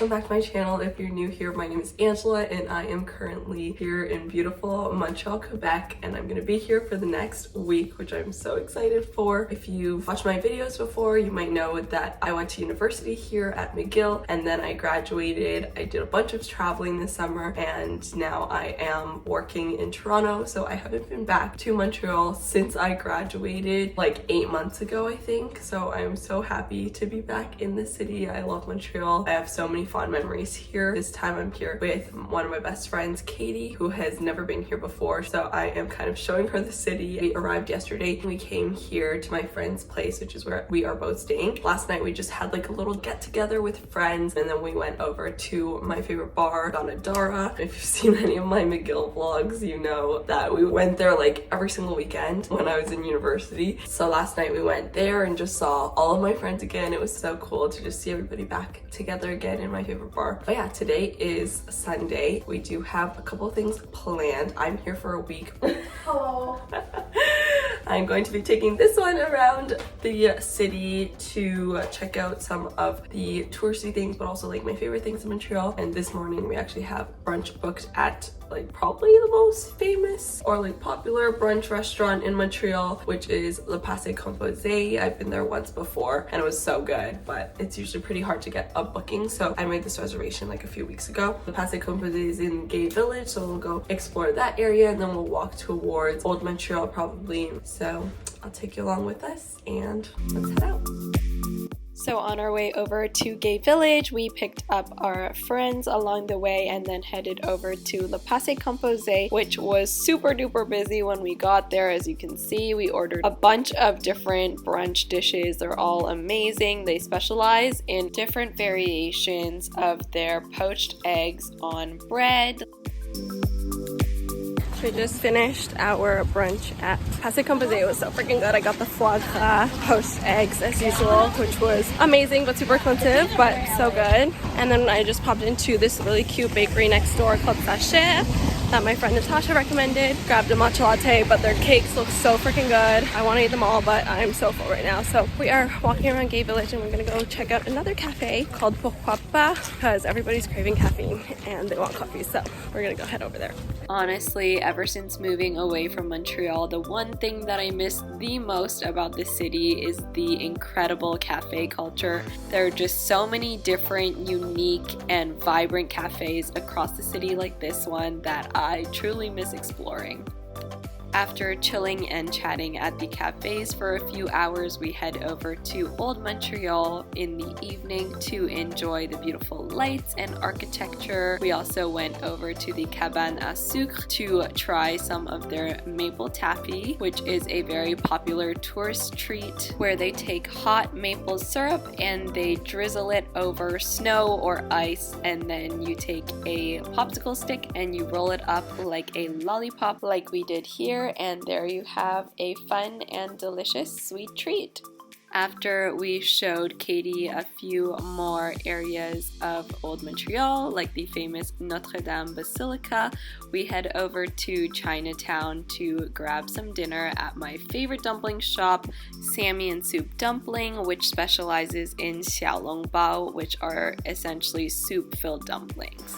welcome back to my channel. If you're new here, my name is Angela and I am currently here in beautiful Montreal, Quebec, and I'm gonna be here for the next week, which I'm so excited for. If you've watched my videos before, you might know that I went to university here at McGill and then I graduated. I did a bunch of traveling this summer and now I am working in Toronto, so I haven't been back to Montreal since I graduated like 8 months ago, I think. So I'm so happy to be back in the city. I love Montreal. I have so many fond memories here. This time I'm here with one of my best friends, Katie, who has never been here before. So I am kind of showing her the city. We arrived yesterday and we came here to my friend's place, which is where we are both staying. Last night we just had like a little get together with friends and then we went over to my favorite bar, Donadara. If you've seen any of my McGill vlogs, you know that we went there like every single weekend when I was in university. So last night we went there and just saw all of my friends again. It was so cool to just see everybody back together again in my favorite bar. But yeah, today is Sunday. We do have a couple of things planned. I'm here for a week. Hello. I'm going to be taking this one around the city to check out some of the touristy things, but also like my favorite things in Montreal. And this morning we actually have brunch booked at like probably the most famous or like popular brunch restaurant in Montreal, which is Le Passé Composé. I've been there once before and it was so good, but it's usually pretty hard to get a booking. So I made this reservation like a few weeks ago. Le Passé Composé is in Gay Village, so we'll go explore that area and then we'll walk towards Old Montreal probably. So I'll take you along with us and let's head out. So on our way over to Gay Village, we picked up our friends along the way and then headed over to Le Passé Composé, which was super duper busy when we got there. As you can see, we ordered a bunch of different brunch dishes. They're all amazing. They specialize in different variations of their poached eggs on bread. We just finished our brunch at Passé Composé. It was so freaking good. I got the foie gras poached eggs as usual, which was amazing but super expensive, but so good. And then I just popped into this really cute bakery next door called Sachet that my friend Natasha recommended. Grabbed a matcha latte, but their cakes look so freaking good. I want to eat them all, but I'm so full right now. So we are walking around Gay Village and we're gonna go check out another cafe called Pourquoi Pas, because everybody's craving caffeine and they want coffee. So we're gonna go head over there. Honestly, ever since moving away from Montreal, the one thing that I miss the most about the city is the incredible cafe culture. There are just so many different, unique, and vibrant cafes across the city like this one that I truly miss exploring. After chilling and chatting at the cafes for a few hours, we head over to Old Montreal in the evening to enjoy the beautiful lights and architecture. We also went over to the Cabane à Sucre to try some of their maple taffy, which is a very popular tourist treat where they take hot maple syrup and they drizzle it over snow or ice, and then you take a popsicle stick and you roll it up like a lollipop like we did here. And there you have a fun and delicious sweet treat. After we showed Katie a few more areas of Old Montreal, like the famous Notre Dame Basilica, we head over to Chinatown to grab some dinner at my favorite dumpling shop, Sammy and Soup Dumpling, which specializes in xiaolongbao, which are essentially soup-filled dumplings.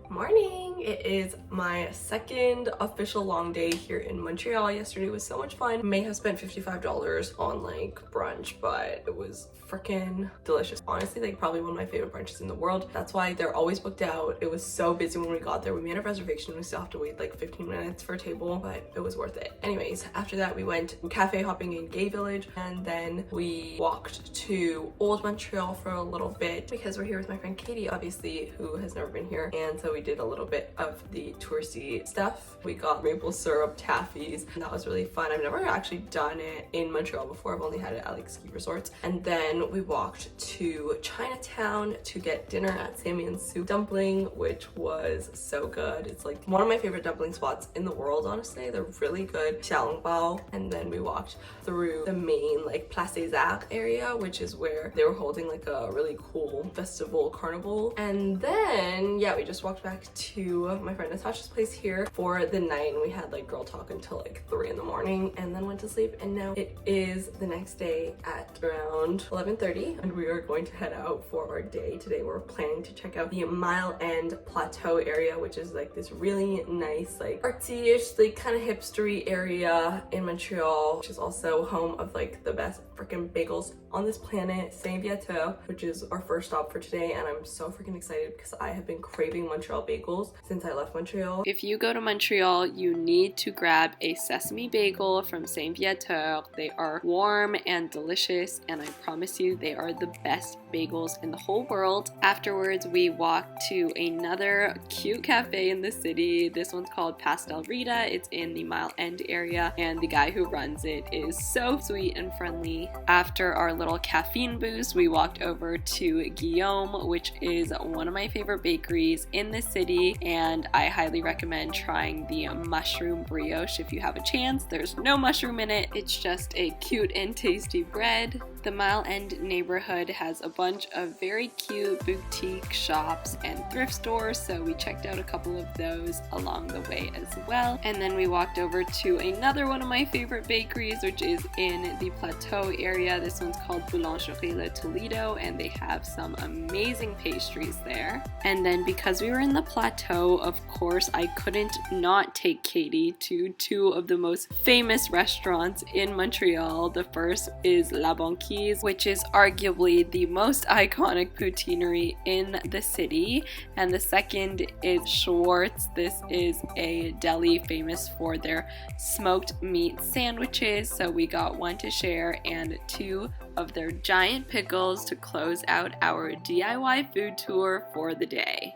Morning! It is my second official long day here in Montreal. Yesterday was so much fun. May have spent $55 on like brunch, but it was freaking delicious. Honestly, like probably one of my favorite brunches in the world. That's why they're always booked out. It was so busy when we got there. We made a reservation. We still have to wait like 15 minutes for a table, but it was worth it. Anyways, after that we went cafe hopping in Gay Village and then we walked to Old Montreal for a little bit because we're here with my friend Katie, obviously, who has never been here. And so we did a little bit of the touristy stuff. We got maple syrup taffies and that was really fun. I've never actually done it in Montreal before. I've only had it at like ski resorts. And then we walked to to Chinatown to get dinner at Sammy and Soup Dumpling, which was so good. It's like one of my favorite dumpling spots in the world, honestly. They're really good. Xiaolongbao. And then we walked through the main like Place des Arts area, which is where they were holding like a really cool festival carnival. And then yeah, we just walked back to my friend Natasha's place here for the night, and we had like girl talk until like 3 in the morning and then went to sleep. And now it is the next day at around 11:30, and we are going to head out for our day. Today we're planning to check out the Mile End Plateau area, which is like this really nice like artsy-ish like kind of hipstery area in Montreal, which is also home of like the best freaking bagels on this planet, Saint-Viateur, which is our first stop for today. And I'm so freaking excited because I have been craving Montreal bagels since I left Montreal. If you go to Montreal, you need to grab a sesame bagel from Saint-Viateur. They are warm and delicious, and I promise you they are the best bagels in the whole world. Afterwards, we walked to another cute cafe in the city. This one's called Pastel Rita. It's in the Mile End area, and the guy who runs it is so sweet and friendly. After our little caffeine boost, we walked over to Guillaume, which is one of my favorite bakeries in the city, and I highly recommend trying the mushroom brioche if you have a chance. There's no mushroom in it. It's just a cute and tasty bread. The Mile End neighborhood has a bunch of very cute boutique shops and thrift stores, so we checked out a couple of those along the way as well. And then we walked over to another one of my favorite bakeries, which is in the Plateau area. This one's called Boulangerie Le Toledo, and they have some amazing pastries there. And then because we were in the Plateau, of course, I couldn't not take Katie to two of the most famous restaurants in Montreal. The first is La Banquise, which is arguably the most iconic poutineery in the city, and the second is Schwartz. This is a deli famous for their smoked meat sandwiches, so we got one to share and two of their giant pickles to close out our DIY food tour for the day.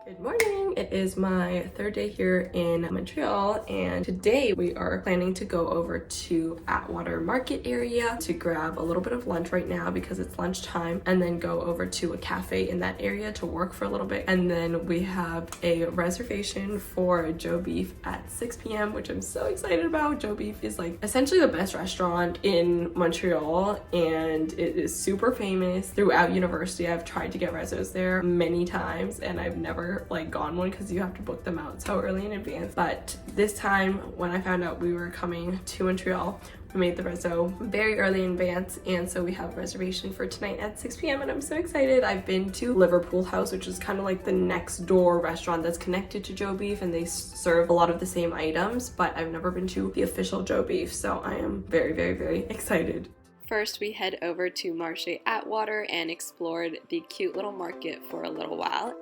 Good morning! It is my third day here in Montreal, and today we are planning to go over to Atwater Market area to grab a little bit of lunch right now because it's lunchtime, and then go over to a cafe in that area to work for a little bit. And then we have a reservation for Joe Beef at 6 p.m, which I'm so excited about. Joe Beef is like essentially the best restaurant in Montreal, and it is super famous throughout university. I've tried to get resos there many times, and I've never like gone one because you have to book them out so early in advance. But this time when I found out we were coming to Montreal, we made the reso very early in advance, and so we have a reservation for tonight at 6 p.m, and I'm so excited. I've been to Liverpool House, which is kind of like the next door restaurant that's connected to Joe Beef, and they serve a lot of the same items, but I've never been to the official Joe Beef, so I am very, very, very excited. First, we head over to Marché Atwater and explored the cute little market for a little while.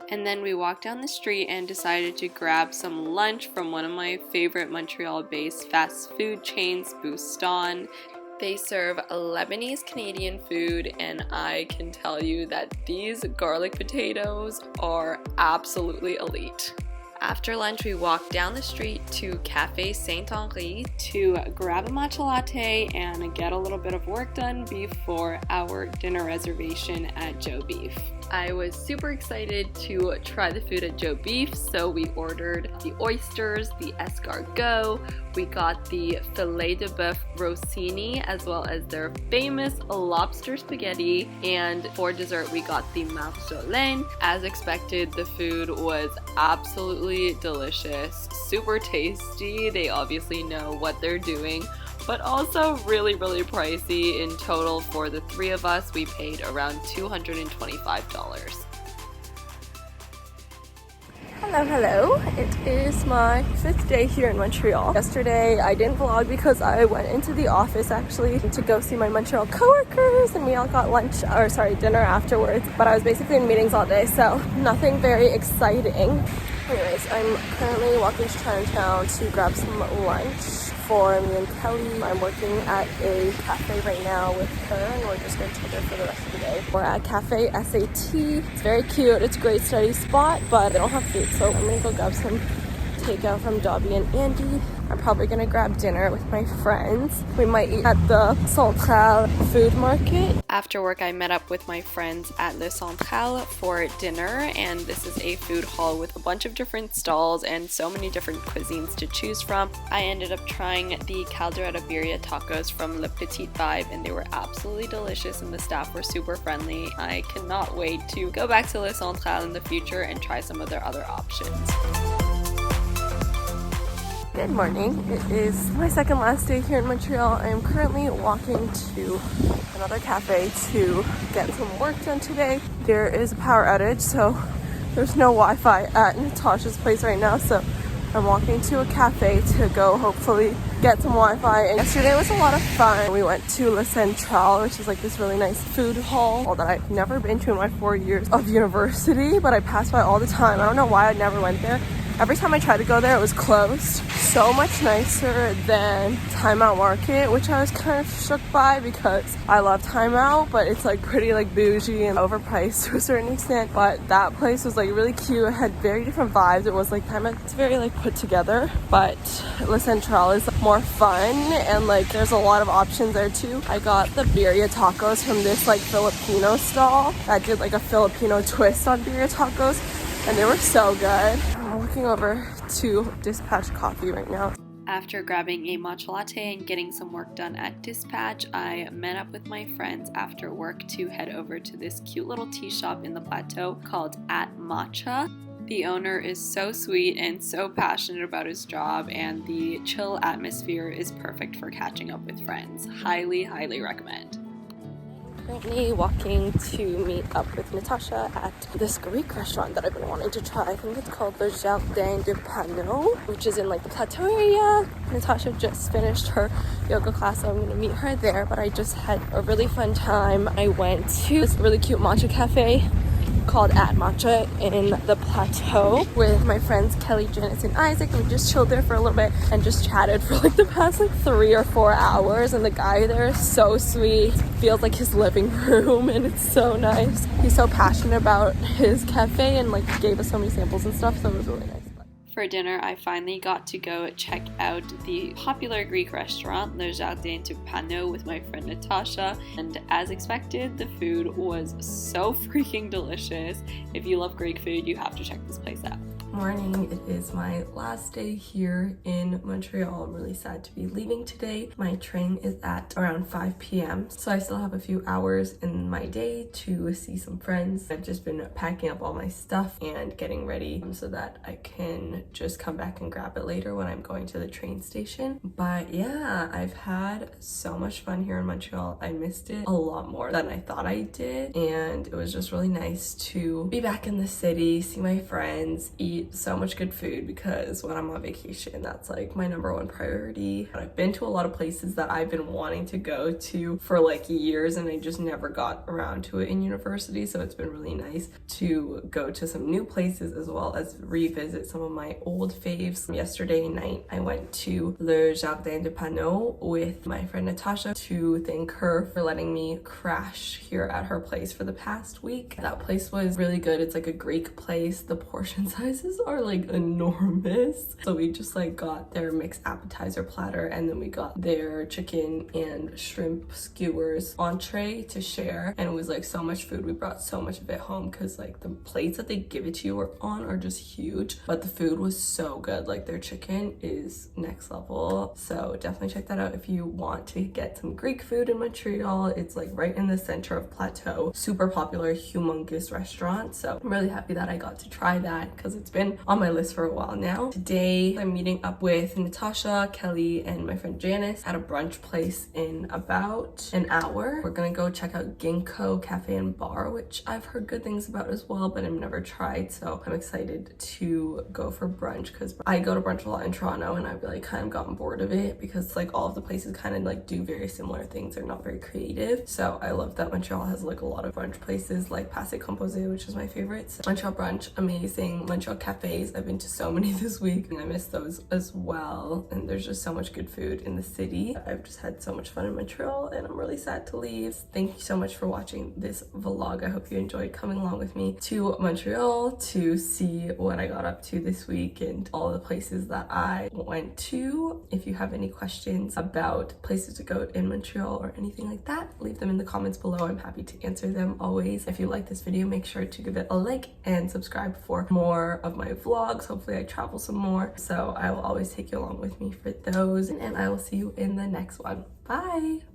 And then we walked down the street and decided to grab some lunch from one of my favorite Montreal-based fast food chains, Bouston. They serve Lebanese Canadian food, and I can tell you that these garlic potatoes are absolutely elite. After lunch, we walked down the street to Café Saint-Henri to grab a matcha latte and get a little bit of work done before our dinner reservation at Joe Beef. I was super excited to try the food at Joe Beef, so we ordered the oysters, the escargot, we got the filet de boeuf rossini, as well as their famous lobster spaghetti, and for dessert we got the marjolaine. As expected, the food was absolutely delicious, super tasty. They obviously know what they're doing, but also really, really pricey. In total, for the three of us, we paid around $225. Hello. It is my 5th day here in Montreal. Yesterday I didn't vlog because I went into the office actually to go see my Montreal coworkers, and we all got dinner afterwards. But I was basically in meetings all day, so nothing very exciting. Anyways, I'm currently walking to Chinatown to grab some lunch for me and Kelly. I'm working at a cafe right now with her, and we're just going to chill there for the rest of the day. We're at Cafe SAT. It's very cute. It's a great study spot, but they don't have food, so I'm going to go grab some takeout from Dobby and Andy. I'm probably gonna grab dinner with my friends. We might eat at the Central food market. After work, I met up with my friends at Le Central for dinner, and this is a food hall with a bunch of different stalls and so many different cuisines to choose from. I ended up trying the caldereta birria tacos from Le Petit Vibe, and they were absolutely delicious and the staff were super friendly. I cannot wait to go back to Le Central in the future and try some of their other options. Good morning. It is my second last day here in Montreal. I am currently walking to another cafe to get some work done today. There is a power outage, so there's no Wi-Fi at Natasha's place right now, so I'm walking to a cafe to go hopefully get some Wi-Fi. And yesterday was a lot of fun. We went to Le Central, which is like this really nice food hall that I've never been to in my 4 years of university, but I pass by all the time. I don't know why I never went there. Every time I tried to go there, it was closed. So much nicer than Time Out Market, which I was kind of shook by because I love Time Out, but it's like pretty like bougie and overpriced to a certain extent. But that place was like really cute. It had very different vibes. It was like Time Out, it's very like put together, but Le Central is more fun and like there's a lot of options there too. I got the birria tacos from this like Filipino stall that did like a Filipino twist on birria tacos, and they were so good. I'm walking over to Dispatch Coffee right now. After grabbing a matcha latte and getting some work done at Dispatch, I met up with my friends after work to head over to this cute little tea shop in the Plateau called At Matcha. The owner is so sweet and so passionate about his job, and the chill atmosphere is perfect for catching up with friends. Highly, highly recommend. Currently walking to meet up with Natasha at this Greek restaurant that I've been wanting to try. I think it's called Le Jardin de Panneau, which is in like the Plateau area. Natasha just finished her yoga class, so I'm gonna meet her there, but I just had a really fun time. I went to this really cute matcha cafe called At Matcha in the Plateau with my friends Kelly, Janice, and Isaac. We just chilled there for a little bit and just chatted for like the past like 3 or 4 hours, and the guy there is so sweet. It feels like his living room and it's so nice. He's so passionate about his cafe and like gave us so many samples and stuff, so it was really nice. For dinner, I finally got to go check out the popular Greek restaurant, Le Jardin de Panneau, with my friend Natasha, and as expected, the food was so freaking delicious. If you love Greek food, you have to check this place out. Morning. It is my last day here in Montreal. I'm really sad to be leaving today. My train is at around 5 p.m. so I still have a few hours in my day to see some friends. I've just been packing up all my stuff and getting ready so that I can just come back and grab it later when I'm going to the train station. But yeah, I've had so much fun here in Montreal. I missed it a lot more than I thought I did, and it was just really nice to be back in the city, see my friends, eat so much good food, because when I'm on vacation, that's like my #1 priority. I've been to a lot of places that I've been wanting to go to for like years, and I just never got around to it in university, so it's been really nice to go to some new places as well as revisit some of my old faves. Yesterday night, I went to Le Jardin de Panneau with my friend Natasha to thank her for letting me crash here at her place for the past week. That place was really good. It's like a Greek place. The portion sizes are like enormous. So we just like got their mixed appetizer platter, and then we got their chicken and shrimp skewers entree to share, and it was like so much food. We brought so much of it home because like the plates that they give it to you are just huge, but the food was so good. Like their chicken is next level, so definitely check that out if you want to get some Greek food in Montreal. It's like right in the center of Plateau. Super popular, humongous restaurant, so I'm really happy that I got to try that because it's been on my list for a while now. Today I'm meeting up with Natasha, Kelly, and my friend Janice at a brunch place in about an hour. We're gonna go check out Ginkgo Cafe and Bar, which I've heard good things about as well, but I've never tried, so I'm excited to go for brunch because I go to brunch a lot in Toronto, and I've really kind of gotten bored of it because like all of the places kind of like do very similar things. They're not very creative, so I love that Montreal has like a lot of brunch places like Passé Composé, which is my favorite. So Montreal brunch, amazing. Montreal Cafe cafes. I've been to so many this week and I miss those as well. And there's just so much good food in the city. I've just had so much fun in Montreal and I'm really sad to leave. Thank you so much for watching this vlog. I hope you enjoyed coming along with me to Montreal to see what I got up to this week and all the places that I went to. If you have any questions about places to go in Montreal or anything like that, leave them in the comments below. I'm happy to answer them always. If you like this video, make sure to give it a like and subscribe for more of my vlogs. Hopefully I travel some more, so I will always take you along with me for those, and I will see you in the next one. Bye.